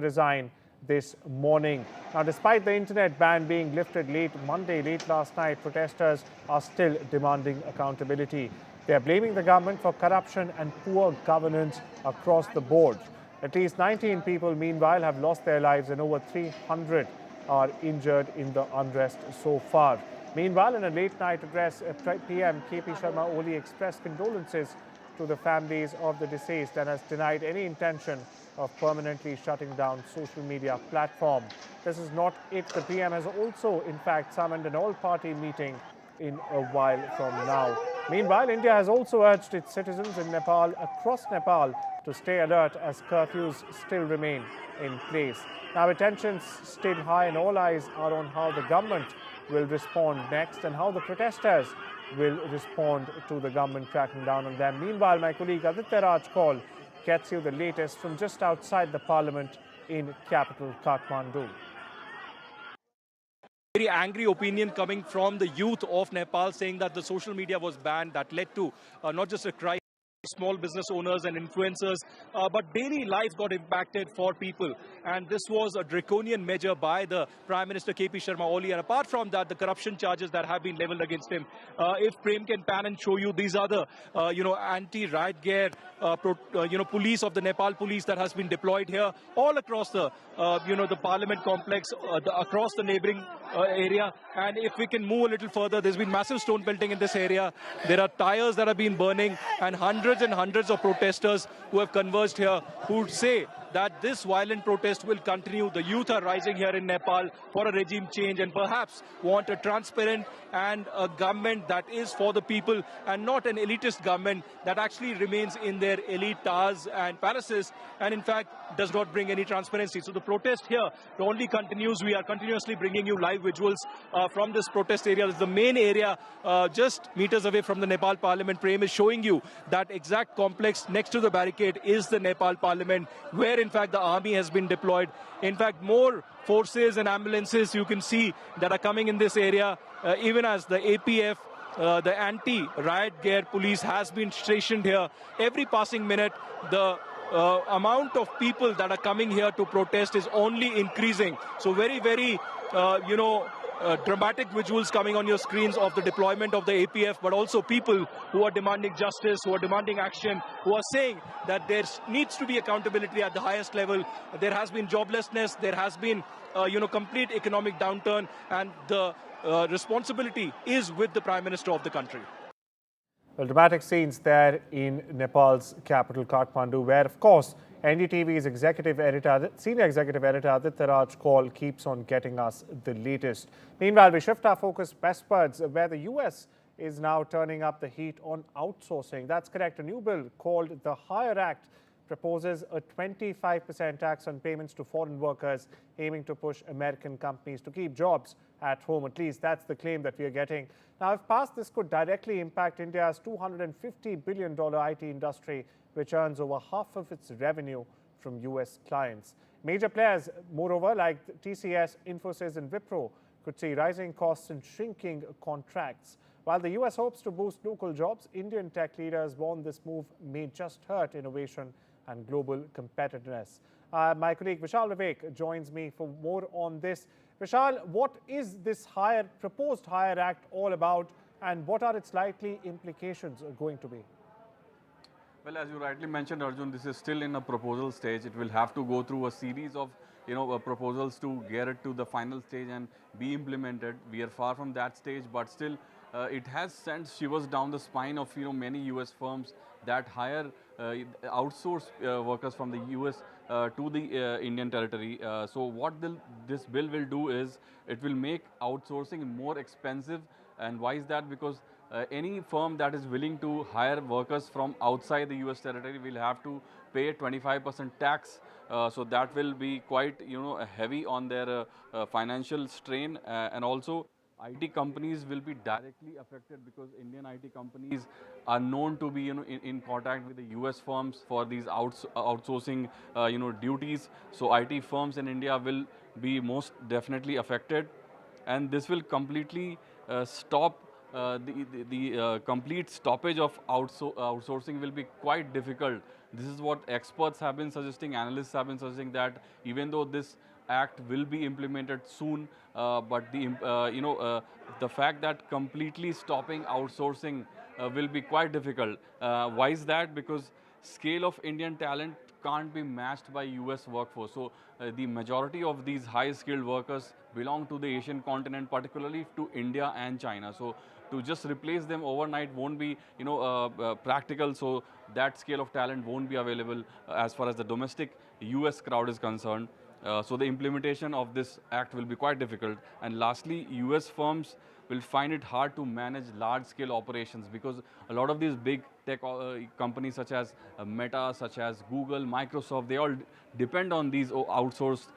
resign this morning. Now, despite the internet ban being lifted late last night, protesters are still demanding accountability. They are blaming the government for corruption and poor governance across the board. At least 19 people, meanwhile, have lost their lives and over 300 are injured in the unrest so far. Meanwhile, in a late-night address, PM KP Sharma Oli expressed condolences to the families of the deceased and has denied any intention of permanently shutting down social media platform. This is not it. The PM has also, in fact, summoned an all-party meeting in a while from now. Meanwhile, India has also urged its citizens in across Nepal, to stay alert as curfews still remain in place. Now, tensions still high and all eyes are on how the government will respond next and how the protesters will respond to the government cracking down on them. Meanwhile, my colleague Aditya Raj Kaur gets you the latest from just outside the parliament in capital Kathmandu. Very angry opinion coming from the youth of Nepal saying that the social media was banned. That led to not just a crisis, small business owners and influencers, but daily life got impacted for people. And this was a draconian measure by the Prime Minister KP Sharma Oli. And apart from that, the corruption charges that have been leveled against him. If Prem can pan and show you, these are the anti-riot gear, police of the Nepal police that has been deployed here all across the the Parliament complex, across the neighboring area. And if we can move a little further, there's been massive stone pelting in this area. There are tires that have been burning, and hundreds of protesters who have converged here who say that this violent protest will continue. The youth are rising here in Nepal for a regime change and perhaps want a transparent and a government that is for the people and not an elitist government that actually remains in their elite towers and palaces and in fact does not bring any transparency. So the protest here only continues. We are continuously bringing you live visuals from this protest area. This is the main area just meters away from the Nepal Parliament. Prem is showing you that exact complex next to the barricade is the Nepal Parliament, where in fact the army has been deployed. In fact, more forces and ambulances you can see that are coming in this area, even as the APF, the anti-riot gear police has been stationed here. Every passing minute, the amount of people that are coming here to protest is only increasing. So very, very, dramatic visuals coming on your screens of the deployment of the APF, but also people who are demanding justice, who are demanding action, who are saying that there needs to be accountability at the highest level. There has been joblessness, there has been, complete economic downturn, and the responsibility is with the Prime Minister of the country. Well, dramatic scenes there in Nepal's capital, Kathmandu, where, of course, NDTV's senior executive editor, Aditya Raj Kaur, keeps on getting us the latest. Meanwhile, we shift our focus westwards, where the US is now turning up the heat on outsourcing. That's correct. A new bill called the Hire Act proposes a 25% tax on payments to foreign workers, aiming to push American companies to keep jobs at home. At least that's the claim that we are getting. Now, if passed, this could directly impact India's $250 billion IT industry, which earns over half of its revenue from US clients. Major players, moreover, like TCS, Infosys and Wipro, could see rising costs and shrinking contracts. While the US hopes to boost local jobs, Indian tech leaders warn this move may just hurt innovation and global competitiveness. My colleague Vishal Vivek joins me for more on this. Vishal, what is this proposed Hire Act all about, and what are its likely implications going to be? Well, as you rightly mentioned, Arjun, this is still in a proposal stage. It will have to go through a series of proposals to get it to the final stage and be implemented. We are far from that stage, but still it has sent shivers down the spine of many US firms that hire outsource workers from the US to the Indian territory. So what this bill will do is it will make outsourcing more expensive. And why is that? Because any firm that is willing to hire workers from outside the US territory will have to pay 25% tax. So that will be quite heavy on their financial strain, and also IT companies will be directly affected because Indian IT companies are known to be in contact with the US firms for these outsourcing duties. So IT firms in India will be most definitely affected, and this will completely stop the complete stoppage of outsourcing will be quite difficult This is what experts have been suggesting, analysts have been suggesting, that even though this act will be implemented soon, but the fact that completely stopping outsourcing will be quite difficult. Why is that? Because scale of Indian talent can't be matched by US workforce. So the majority of these high skilled workers belong to the Asian continent, particularly to India and China. So to just replace them overnight won't be practical. So that scale of talent won't be available as far as the domestic US crowd is concerned. So the implementation of this act will be quite difficult. And lastly, US firms will find it hard to manage large-scale operations, because a lot of these big tech companies such as Meta, such as Google, Microsoft, they all depend on these outsourced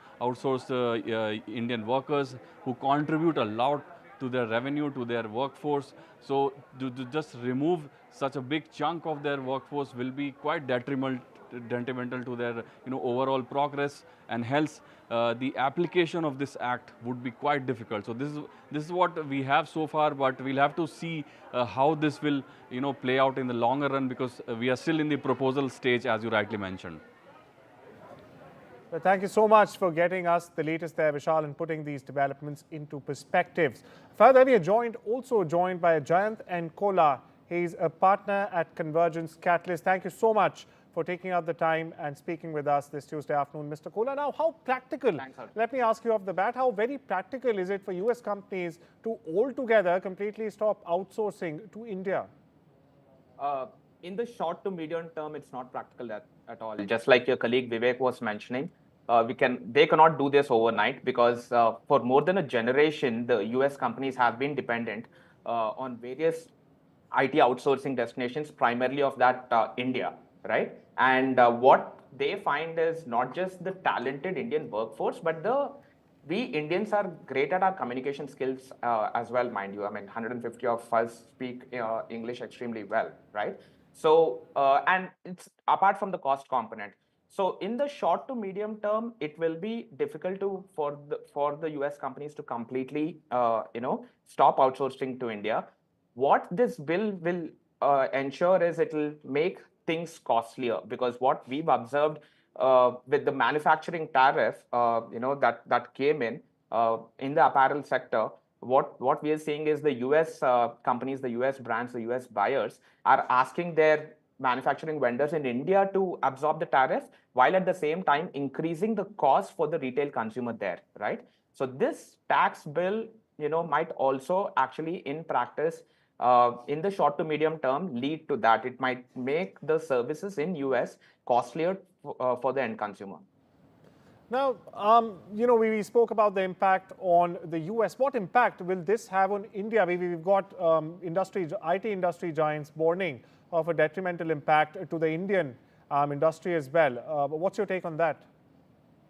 Indian workers who contribute a lot to their revenue, to their workforce. So to just remove such a big chunk of their workforce will be quite detrimental to their overall progress, and hence the application of this act would be quite difficult. So this is what we have so far, but we'll have to see how this will play out in the longer run, because we are still in the proposal stage, as you rightly mentioned. Well, thank you so much for getting us the latest there, Vishal, and putting these developments into perspectives. Further, we are also joined by Jayant and Kola. He's a partner at Convergence Catalyst. Thank you so much for taking out the time and speaking with us this Tuesday afternoon, Mr. Kola. Now, how practical, let me ask you off the bat, how very practical is it for US companies to altogether completely stop outsourcing to India? In the short to medium term, it's not practical at all. Just like your colleague Vivek was mentioning, they cannot do this overnight, because for more than a generation, the US companies have been dependent on various IT outsourcing destinations, primarily of that India, right? And what they find is not just the talented Indian workforce, but we Indians are great at our communication skills as well, mind you. I mean, 150 of us speak English extremely well, right? So, and it's apart from the cost component. So, in the short to medium term, it will be difficult for the US companies to completely, stop outsourcing to India. What this bill will ensure is it will make things costlier, because what we've observed with the manufacturing tariff, that came in the apparel sector, what we are seeing is the US companies, the US brands, the US buyers are asking their manufacturing vendors in India to absorb the tariff, while at the same time increasing the cost for the retail consumer there, right? So this tax bill, might also actually in practice, in the short to medium term, lead to that. It might make the services in US costlier for the end consumer. Now, we spoke about the impact on the US. What impact will this have on India? We've got IT industry giants warning of a detrimental impact to the Indian industry as well. What's your take on that?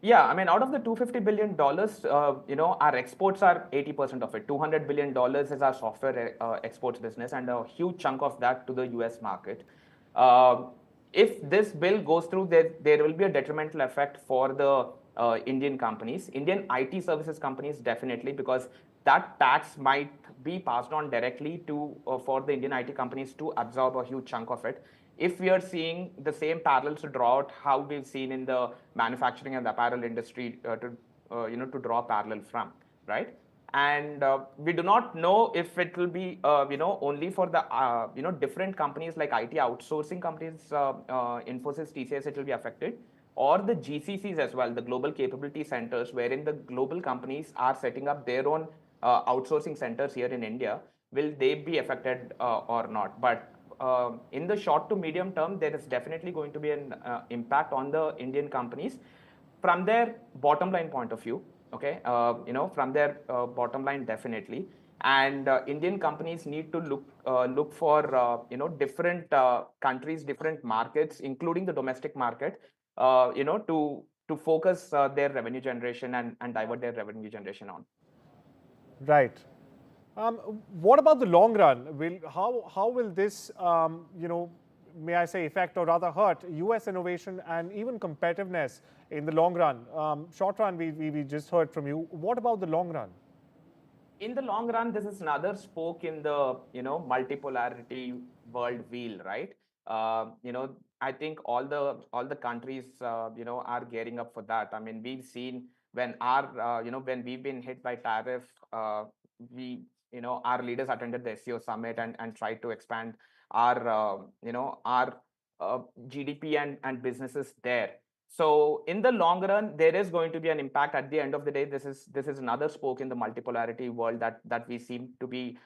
Yeah, I mean, out of the $250 billion, our exports are 80% of it. $200 billion is our software exports business, and a huge chunk of that to the US market. If this bill goes through, there will be a detrimental effect for the Indian companies, Indian IT services companies, definitely, because that tax might be passed on directly to for the Indian IT companies to absorb a huge chunk of it. If we are seeing the same parallels to draw out how we've seen in the manufacturing and the apparel industry to draw a parallel from, right? And we do not know if it will be, only for the, different companies like IT outsourcing companies, Infosys, TCS, it will be affected, or the GCCs as well, the global capability centers, wherein the global companies are setting up their own outsourcing centers here in India. Will they be affected or not? But in the short to medium term, there is definitely going to be an impact on the Indian companies from their bottom line point of view. Okay, from their bottom line, definitely. And Indian companies need to look for different countries, different markets, including the domestic market, to focus their revenue generation and divert their revenue generation on. Right. What about the long run? How will this, may I say, affect or rather hurt US innovation and even competitiveness in the long run? Short run, we just heard from you. What about the long run? In the long run, this is another spoke in the multipolarity world wheel, right? I think all the countries are gearing up for that. I mean, we've seen when when we've been hit by tariff, we our leaders attended the SEO summit and tried to expand our our GDP and businesses there. So in the long run, there is going to be an impact. At the end of the day, this is another spoke in the multipolarity world that we seem to be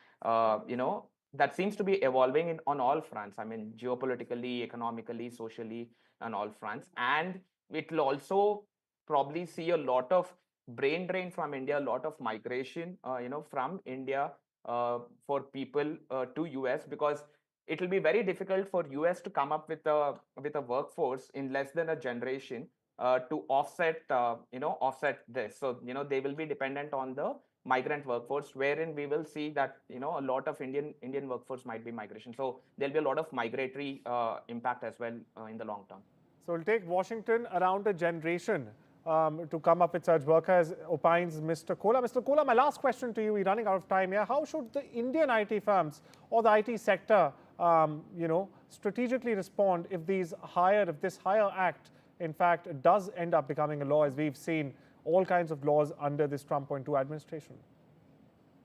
that seems to be evolving on all fronts. I mean, geopolitically, economically, socially, on all fronts. And it will also probably see a lot of brain drain from India, a lot of migration, from India for people to US, because it will be very difficult for US to come up with a workforce in less than a generation to offset this. So they will be dependent on the migrant workforce, wherein we will see that a lot of Indian workforce might be migration. So there'll be a lot of migratory impact as well in the long term. So it'll take Washington around a generation to come up with such workers, opines Mr. Kola. Mr. Kola, my last question to you, we're running out of time here. How should the Indian IT firms or the IT sector, strategically respond if this higher act, in fact, does end up becoming a law, as we've seen all kinds of laws under this Trump 2.0 administration?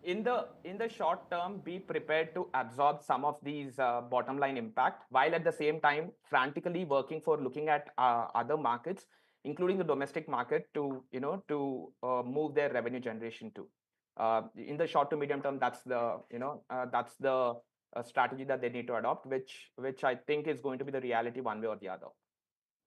In the short term, be prepared to absorb some of these bottom line impact, while at the same time frantically working for looking at other markets, including the domestic market, to move their revenue generation to. In the short to medium term, that's the strategy that they need to adopt, which I think is going to be the reality one way or the other.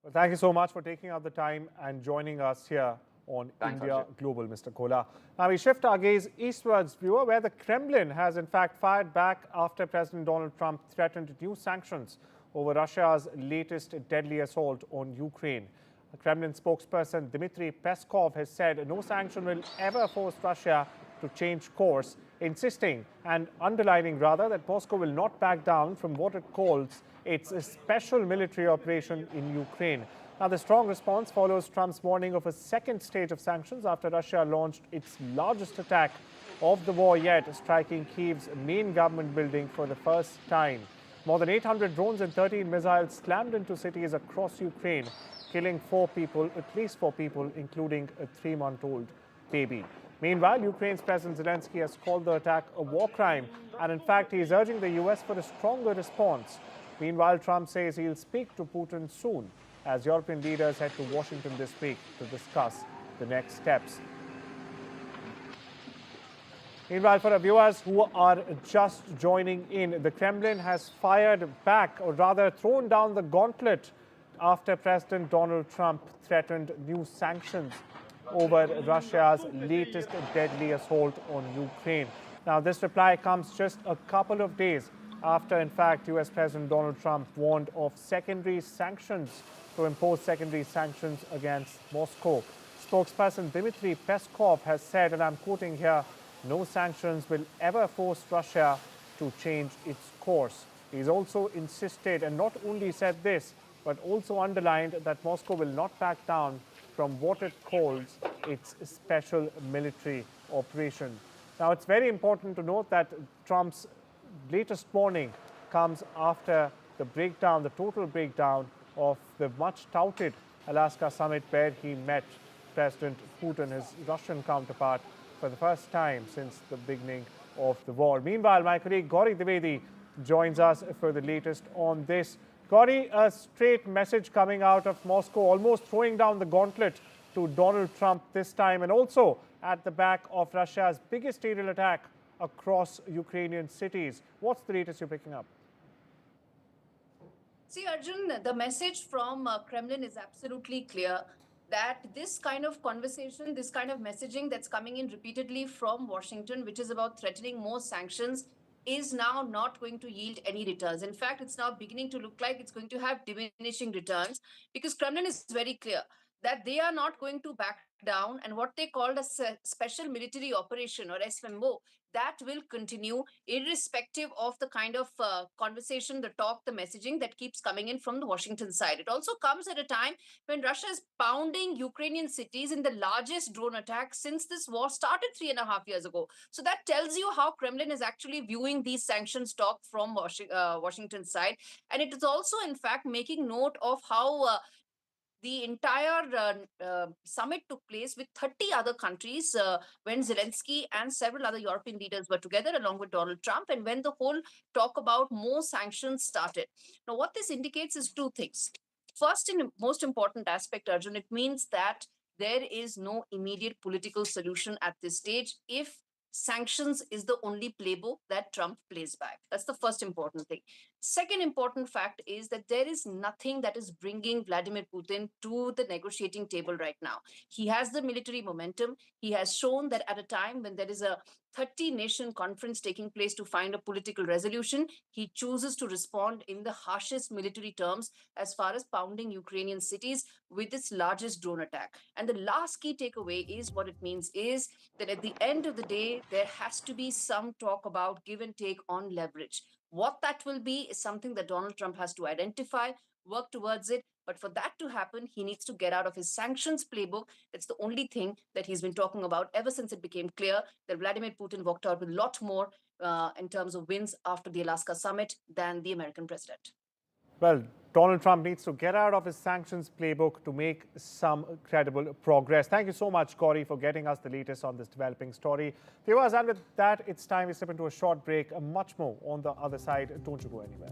Well, thank you so much for taking out the time and joining us here on Thanks, India Arjun. Global, Mr. Kola. Now we shift our gaze eastwards, viewer, where the Kremlin has in fact fired back after President Donald Trump threatened new sanctions over Russia's latest deadly assault on Ukraine. The Kremlin spokesperson Dmitry Peskov has said no sanction will ever force Russia to change course, insisting and underlining rather that Moscow will not back down from what it calls its special military operation in Ukraine. Now, the strong response follows Trump's warning of a second stage of sanctions after Russia launched its largest attack of the war yet, striking Kyiv's main government building for the first time. More than 800 drones and 13 missiles slammed into cities across Ukraine, killing at least four people, including a 3-month-old baby. Meanwhile, Ukraine's President Zelensky has called the attack a war crime, and in fact, he is urging the US for a stronger response. Meanwhile, Trump says he'll speak to Putin soon, as European leaders head to Washington this week to discuss the next steps. Meanwhile, for our viewers who are just joining in, the Kremlin has fired back, or rather thrown down the gauntlet, after President Donald Trump threatened new sanctions over Russia's latest deadly assault on Ukraine. Now, this reply comes just a couple of days after, in fact, US President Donald Trump warned of to impose secondary sanctions against Moscow. Spokesperson Dmitry Peskov has said, and I'm quoting here, no sanctions will ever force Russia to change its course. He's also insisted, and not only said this, but also underlined that Moscow will not back down from what it calls its special military operation. Now, it's very important to note that Trump's latest warning comes after the total breakdown of the much touted Alaska summit, where he met President Putin, his Russian counterpart, for the first time since the beginning of the war. Meanwhile, my colleague Gauri Dwivedi joins us for the latest on this. Gauri, a straight message coming out of Moscow, almost throwing down the gauntlet to Donald Trump this time, and also at the back of Russia's biggest aerial attack across Ukrainian cities. What's the latest you're picking up? See, Arjun, the message from Kremlin is absolutely clear that this kind of conversation, this kind of messaging that's coming in repeatedly from Washington, which is about threatening more sanctions, is now not going to yield any returns. In fact, it's now beginning to look like it's going to have diminishing returns, because Kremlin is very clear that they are not going to back down, and what they called a special military operation, or SMO, that will continue irrespective of the kind of conversation, the talk, the messaging that keeps coming in from the Washington side. It also comes at a time when Russia is pounding Ukrainian cities in the largest drone attack since this war started 3.5 years ago. So that tells you how Kremlin is actually viewing these sanctions talk from Washington side. And it is also, in fact, making note of how the entire summit took place with 30 other countries when Zelensky and several other European leaders were together along with Donald Trump, and when the whole talk about more sanctions started. Now, what this indicates is two things. First, and most important aspect, Arjun, it means that there is no immediate political solution at this stage if sanctions is the only playbook that Trump plays back. That's the first important thing. Second important fact is that there is nothing that is bringing Vladimir Putin to the negotiating table right now. He has the military momentum. He has shown that at a time when there is a 30-nation conference taking place to find a political resolution, he chooses to respond in the harshest military terms as far as pounding Ukrainian cities with its largest drone attack. And the last key takeaway is what it means is that at the end of the day, there has to be some talk about give and take on leverage. What that will be is something that Donald Trump has to identify, work towards it. But for that to happen, he needs to get out of his sanctions playbook. That's the only thing that he's been talking about ever since it became clear that Vladimir Putin walked out with a lot more in terms of wins after the Alaska summit than the American president. Well, Donald Trump needs to get out of his sanctions playbook to make some credible progress. Thank you so much, Kaur, for getting us the latest on this developing story. Viewers, and with that, it's time we step into a short break. Much more on the other side. Don't you go anywhere.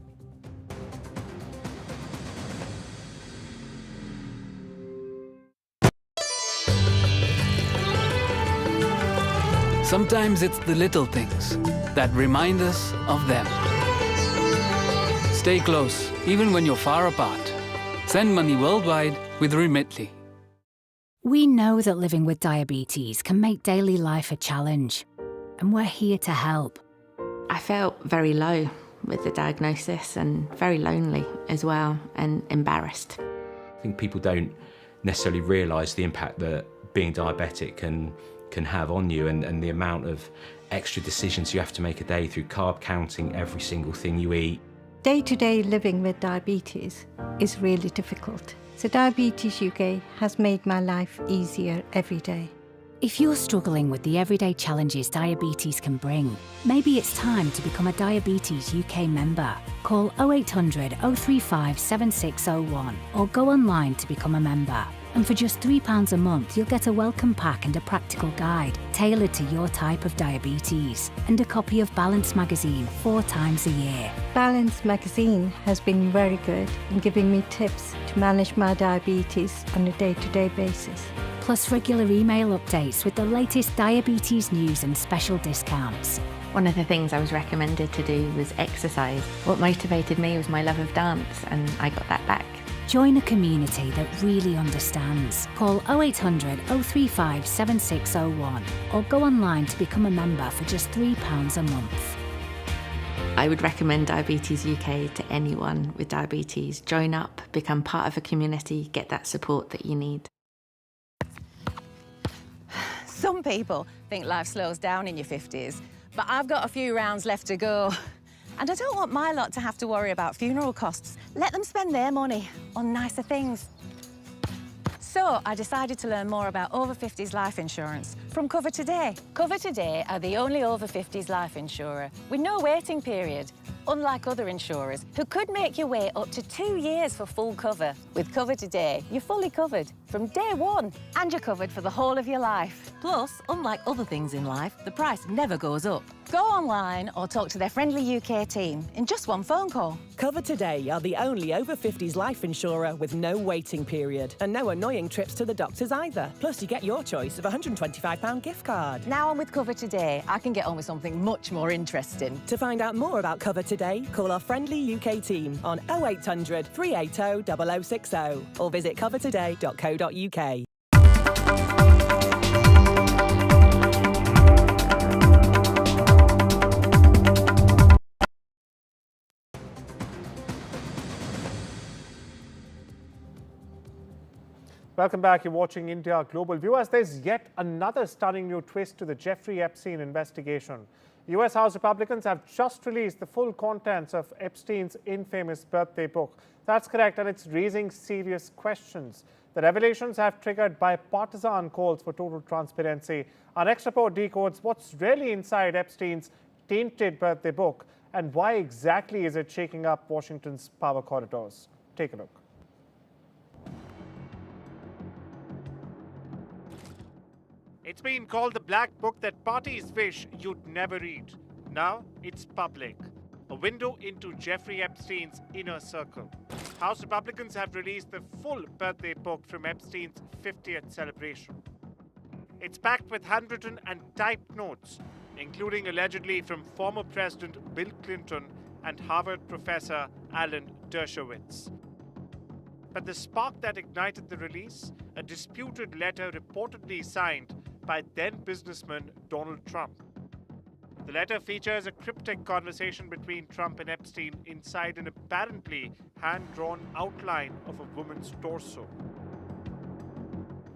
Sometimes it's the little things that remind us of them. Stay close, even when you're far apart. Send money worldwide with Remitly. We know that living with diabetes can make daily life a challenge, and we're here to help. I felt very low with the diagnosis and very lonely as well, and embarrassed. I think people don't necessarily realise the impact that being diabetic can have on you, and the amount of extra decisions you have to make a day through carb counting every single thing you eat. Day-to-day living with diabetes is really difficult. So Diabetes UK has made my life easier every day. If you're struggling with the everyday challenges diabetes can bring, maybe it's time to become a Diabetes UK member. Call 0800 035 7601 or go online to become a member. And for just £3 a month, you'll get a welcome pack and a practical guide tailored to your type of diabetes, and a copy of Balance magazine 4 times a year. Balance magazine has been very good in giving me tips to manage my diabetes on a day-to-day basis. Plus regular email updates with the latest diabetes news and special discounts. One of the things I was recommended to do was exercise. What motivated me was my love of dance, and I got that back. Join a community that really understands. Call 0800 035 7601 or go online to become a member for just £3 a month. I would recommend Diabetes UK to anyone with diabetes. Join up, become part of a community, get that support that you need. Some people think life slows down in your 50s, but I've got a few rounds left to go. And I don't want my lot to have to worry about funeral costs. Let them spend their money on nicer things. So I decided to learn more about over 50s life insurance from Cover Today. Cover Today are the only over 50s life insurer with no waiting period, unlike other insurers who could make you wait up to 2 years for full cover. With Cover Today, you're fully covered from day one, and you're covered for the whole of your life. Plus, unlike other things in life, the price never goes up. Go online or talk to their friendly UK team in just one phone call. Cover Today are the only over 50s life insurer with no waiting period and no annoying trips to the doctors either. Plus, you get your choice of a £125 gift card. Now I'm with Cover Today, I can get on with something much more interesting. To find out more about Cover Today, call our friendly UK team on 0800 380 0060 or visit covertoday.co.uk. Welcome back. You're watching India Global. Viewers, there's yet another stunning new twist to the Jeffrey Epstein investigation. US House Republicans have just released the full contents of Epstein's infamous birthday book. That's correct, and it's raising serious questions. The revelations have triggered bipartisan calls for total transparency. Our next report decodes what's really inside Epstein's tainted birthday book and why exactly is it shaking up Washington's power corridors. Take a look. It's been called the black book that parties wish you'd never read. Now it's public. A window into Jeffrey Epstein's inner circle. House Republicans have released the full birthday book from Epstein's 50th celebration. It's packed with handwritten and typed notes, including allegedly from former President Bill Clinton and Harvard professor Alan Dershowitz. But the spark that ignited the release, a disputed letter reportedly signed by then businessman Donald Trump. The letter features a cryptic conversation between Trump and Epstein inside an apparently hand-drawn outline of a woman's torso.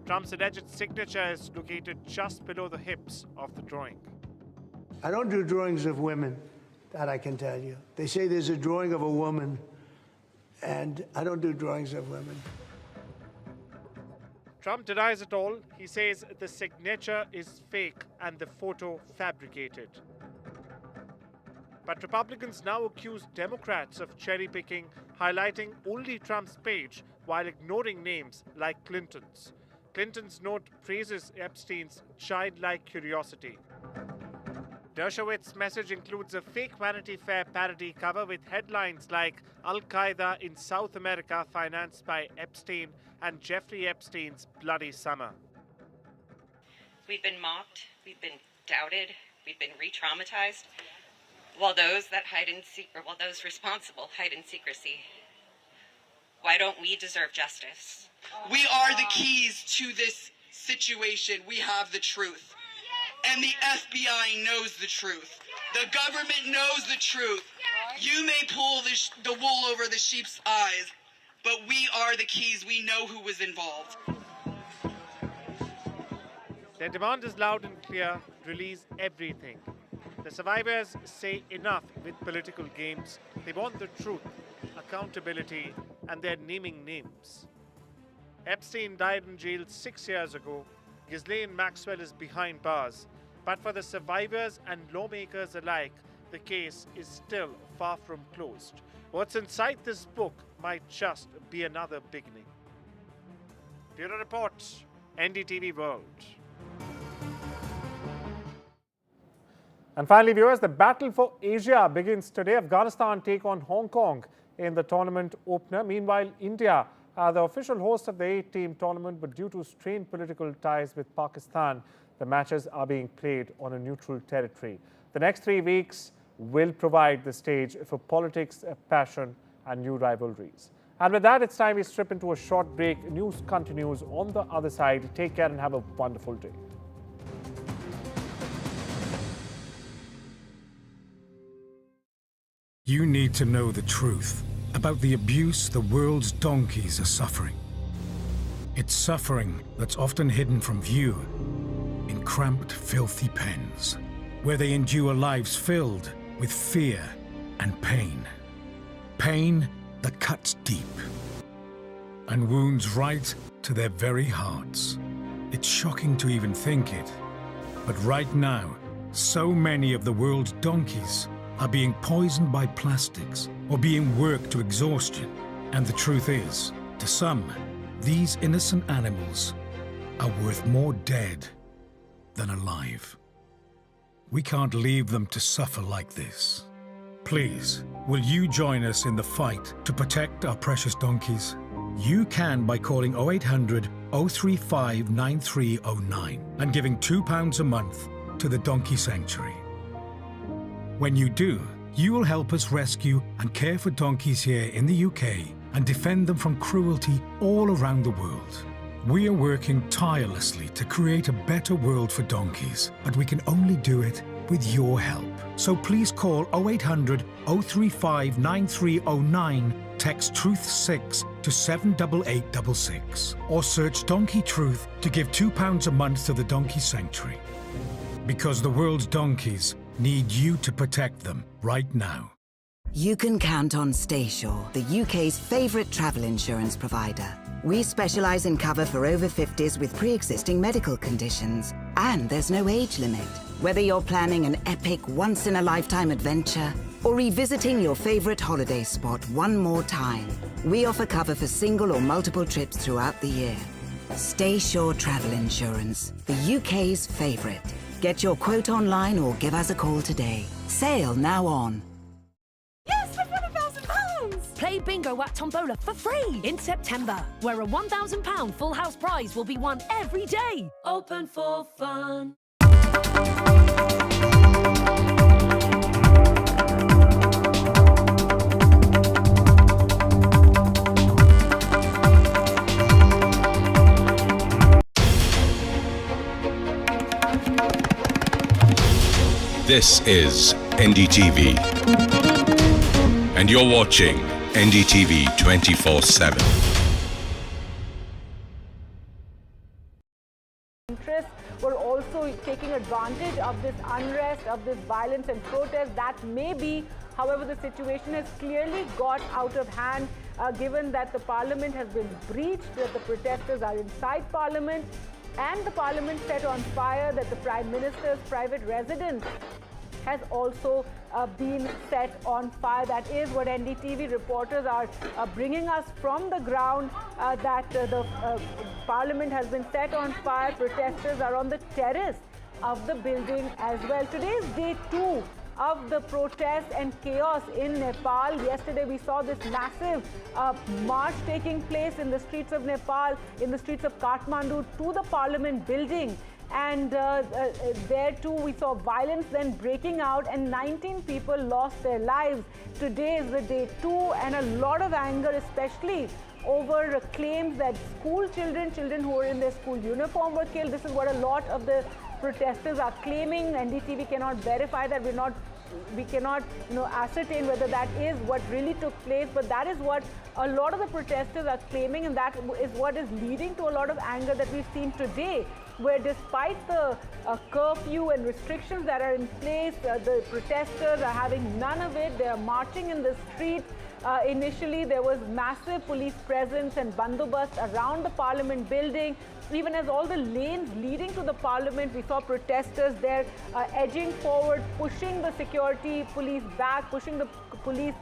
Trump's alleged signature is located just below the hips of the drawing. I don't do drawings of women, that I can tell you. They say there's a drawing of a woman, and I don't do drawings of women. Trump denies it all. He says the signature is fake and the photo fabricated. But Republicans now accuse Democrats of cherry-picking, highlighting only Trump's page while ignoring names like Clinton's. Clinton's note praises Epstein's childlike curiosity. Dershowitz's message includes a fake Vanity Fair parody cover with headlines like Al-Qaeda in South America financed by Epstein and Jeffrey Epstein's bloody summer. We've been mocked, we've been doubted, we've been re-traumatized, while those responsible hide in secrecy. Why don't we deserve justice? We are the keys to this situation. We have the truth. And the FBI knows the truth. The government knows the truth. You may pull the wool over the sheep's eyes, but we are the keys. We know who was involved. Their demand is loud and clear: release everything. The survivors say enough with political games. They want the truth, accountability, and they're naming names. Epstein died in jail 6 years ago. Ghislaine Maxwell is behind bars. But for the survivors and lawmakers alike, the case is still far from closed. What's inside this book might just be another beginning. Bureau Report, NDTV World. And finally, viewers, the battle for Asia begins today. Afghanistan take on Hong Kong in the tournament opener. Meanwhile, India, the official host of the 8-team tournament, but due to strained political ties with Pakistan, the matches are being played on a neutral territory. The next 3 weeks will provide the stage for politics, passion, and new rivalries. And with that, it's time we strip into a short break. News continues on the other side. Take care and have a wonderful day. You need to know the truth about the abuse the world's donkeys are suffering. It's suffering that's often hidden from view in cramped, filthy pens, where they endure lives filled with fear and pain. Pain that cuts deep and wounds right to their very hearts. It's shocking to even think it, but right now, so many of the world's donkeys are being poisoned by plastics or being worked to exhaustion. And the truth is, to some, these innocent animals are worth more dead than alive. We can't leave them to suffer like this. Please, will you join us in the fight to protect our precious donkeys? You can by calling 0800 035 9309 and giving £2 a month to the Donkey Sanctuary. When you do, you will help us rescue and care for donkeys here in the UK and defend them from cruelty all around the world. We are working tirelessly to create a better world for donkeys, but we can only do it with your help. So please call 0800 035 9309, text Truth6 to 78866, or search Donkey Truth to give £2 a month to the Donkey Sanctuary. Because the world's donkeys need you to protect them right now. You can count on Stayshore, the UK's favourite travel insurance provider. We specialise in cover for over 50s with pre-existing medical conditions. And there's no age limit. Whether you're planning an epic, once-in-a-lifetime adventure or revisiting your favourite holiday spot one more time, we offer cover for single or multiple trips throughout the year. Stayshore Travel Insurance, the UK's favourite. Get your quote online or give us a call today. Sale now on. Yes, I've won £1,000! Play bingo at Tombola for free in September, where a £1,000 full house prize will be won every day. Open for fun. This is NDTV, and you're watching NDTV 24/7. We're also taking advantage of this unrest, of this violence and protest. That may be, however, the situation has clearly got out of hand, given that the parliament has been breached, that the protesters are inside parliament, and the parliament set on fire, that the Prime Minister's private residence has also been set on fire. That is what NDTV reporters are bringing us from the ground, that the parliament has been set on fire. Protesters are on the terrace of the building as well. Today is day 2 of the protest and chaos in Nepal. Yesterday we saw this massive march taking place in the streets of Nepal, in the streets of Kathmandu to the parliament building. And there too we saw violence then breaking out, and 19 people lost their lives. Today is the day 2, and a lot of anger, especially over claims that school children who were in their school uniform were killed. This is what a lot of the protesters are claiming. NDTV cannot verify that. We cannot ascertain whether that is what really took place, but that is what a lot of the protesters are claiming, and that is what is leading to a lot of anger that we've seen today, where despite the curfew and restrictions that are in place, the protesters are having none of it. They are marching in the street. Initially, there was massive police presence and bandobast around the parliament building. Even as all the lanes leading to the parliament, we saw protesters there edging forward, pushing the security police back, pushing the police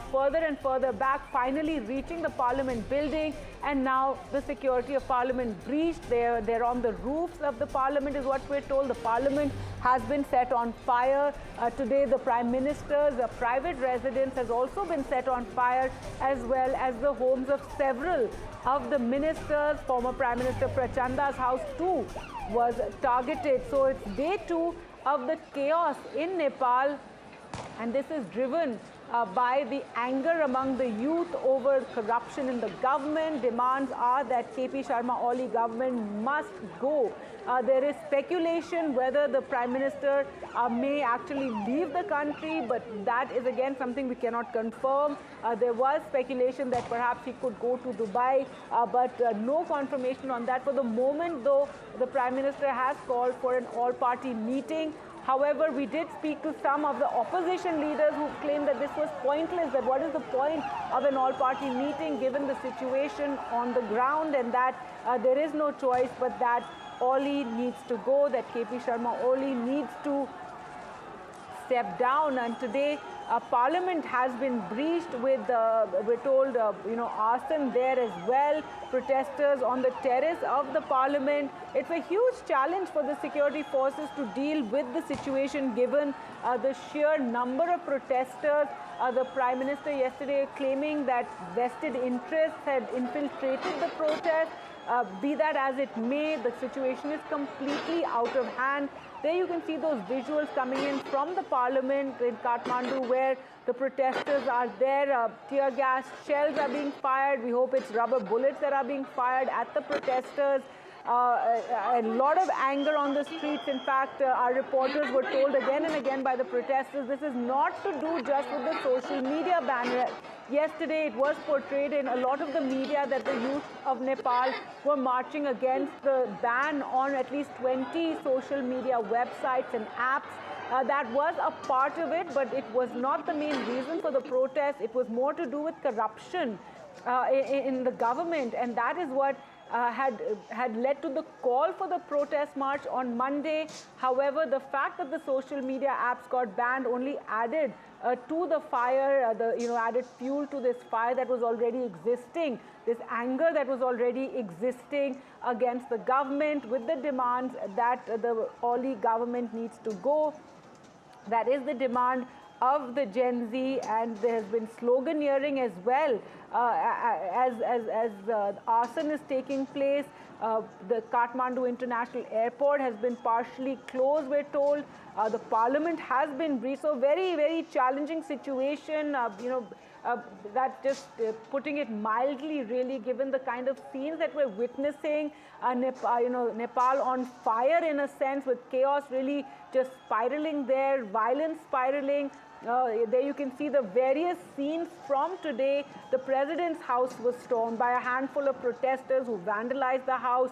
further and further back, finally reaching the parliament building. And now the security of parliament breached. They're on the roofs of the parliament, is what we're told. The parliament has been set on fire. Today, the Prime Minister's private residence has also been set on fire, as well as the homes of several of the ministers. Former Prime Minister Prachanda's house too was targeted. So it's day 2 of the chaos in Nepal, and this is driven by the anger among the youth over corruption in the government. Demands are that KP Sharma Oli government must go. There is speculation whether the Prime Minister may actually leave the country, but that is again something we cannot confirm. There was speculation that perhaps he could go to Dubai, but no confirmation on that. For the moment, though, the Prime Minister has called for an all-party meeting. However, we did speak to some of the opposition leaders who claimed that this was pointless, that what is the point of an all-party meeting given the situation on the ground, and that there is no choice but that Oli needs to go, that KP Sharma Oli needs to step down. And today, Parliament has been breached with, we're told, arson there as well. Protesters on the terrace of the Parliament. It's a huge challenge for the security forces to deal with the situation, given the sheer number of protesters. The Prime Minister yesterday claiming that vested interests had infiltrated the protest. Be that as it may, the situation is completely out of hand. There you can see those visuals coming in from the parliament in Kathmandu, where the protesters are there. Tear gas shells are being fired. We hope it's rubber bullets that are being fired at the protesters. A lot of anger on the streets. In fact, our reporters were told again and again by the protesters, this is not to do just with the social media ban. Yesterday, it was portrayed in a lot of the media that the youth of Nepal were marching against the ban on at least 20 social media websites and apps. That was a part of it, but it was not the main reason for the protest. It was more to do with corruption in the government, and that is what had led to the call for the protest march on Monday. However, the fact that the social media apps got banned only added to the fire, added fuel to this fire that was already existing, this anger that was already existing against the government, with the demands that the Oli government needs to go. That is the demand of the Gen Z, and there has been sloganeering as well as arson is taking place. The Kathmandu International Airport has been partially closed, we're told. The parliament has been breached. So very, very challenging situation, that's just putting it mildly, really, given the kind of scenes that we're witnessing. Nepal on fire in a sense, with chaos really just spiraling there, violence spiraling. There you can see the various scenes from today. The president's house was stormed by a handful of protesters who vandalized the house.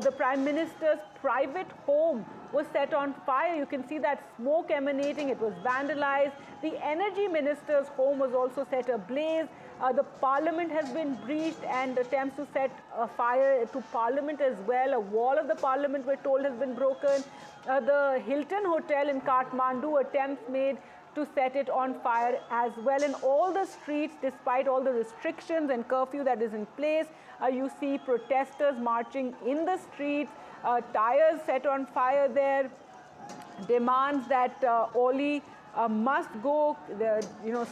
The prime minister's private home was set on fire. You can see that smoke emanating. It was vandalized. The energy minister's home was also set ablaze. The parliament has been breached, and attempts to set a fire to parliament as well. A wall of the parliament, we're told, has been broken. The Hilton Hotel in Kathmandu, attempts made to set it on fire as well. In all the streets, despite all the restrictions and curfew that is in place, you see protesters marching in the streets, tires set on fire there, demands that Oli must go,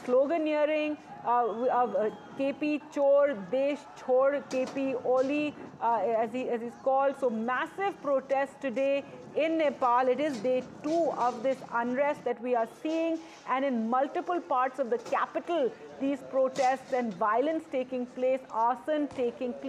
sloganeering of KP Chor, Desh Chhod KP Oli, as he's called. So massive protests today in Nepal. It is day 2 of this unrest that we are seeing, and in multiple parts of the capital, these protests and violence taking place, arson taking place.